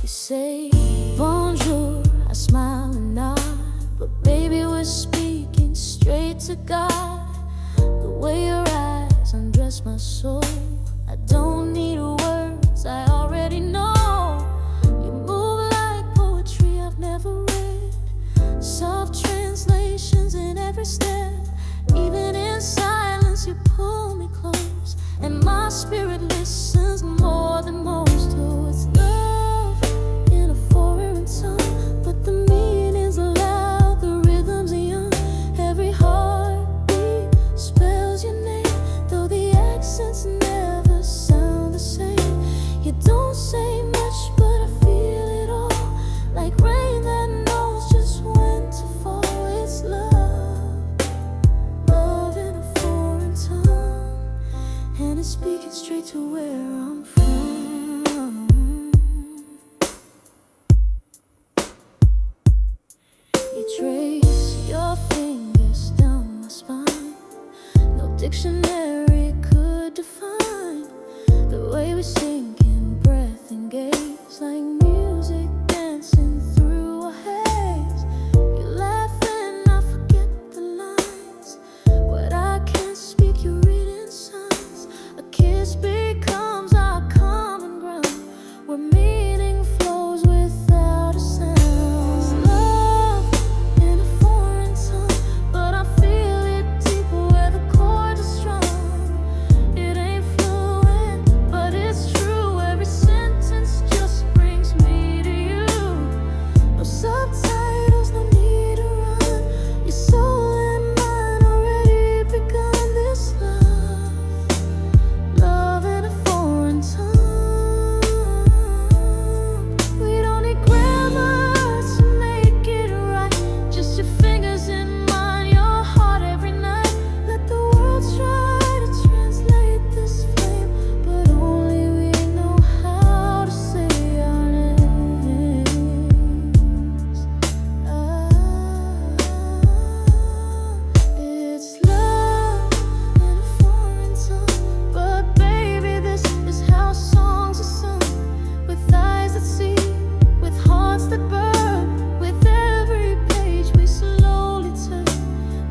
You say bonjour, I smile and nod, but baby, we're speaking straight to God. The way your eyes undress my soul, I don't need words, I already know. You move like poetry I've never read, soft translations in every step. Even in silence you pull me close, and my spirit listens more than most. Oh, it's love in a foreign tongue, but the meaning's loud, the rhythm's young. Every heartbeat spells your name, though the accents never sound the same. You don't say much, but I feel it all, like rain that knows just when to fall. It's love, love in a foreign tongue, and it's speaking straight to where I'm from. You trace your fingers down my spine, no dictionary could define the way we sink in breath and gaze, like music dancing through a haze. You laugh and I forget the lines, what I can't speak you read in signs. A kiss becomes our common ground, where meaning flows without a sound. It's love in a foreign tongue, but I feel it deeper where the chords are strung. It ain't fluent, but it's true. Every sentence just brings me to you. No subtitles, no need to run. Your soul and mine already begun this love, love in a foreign tongue. We don't need grammar to make it right, just your fingers in mine, your heart every night. Let the world try to translate this flame, but only we know how to say our names. It's love in a foreign tongue, but baby, this is how songs are sung. With eyes that see, with hearts that burn, with every page we slowly turn.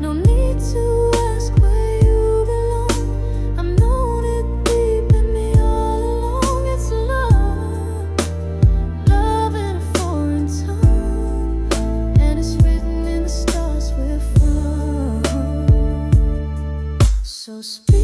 No need to ask where you belong, I've known it deep in me all along. It's love, love in a foreign tongue, and it's written in the stars we're from. So speak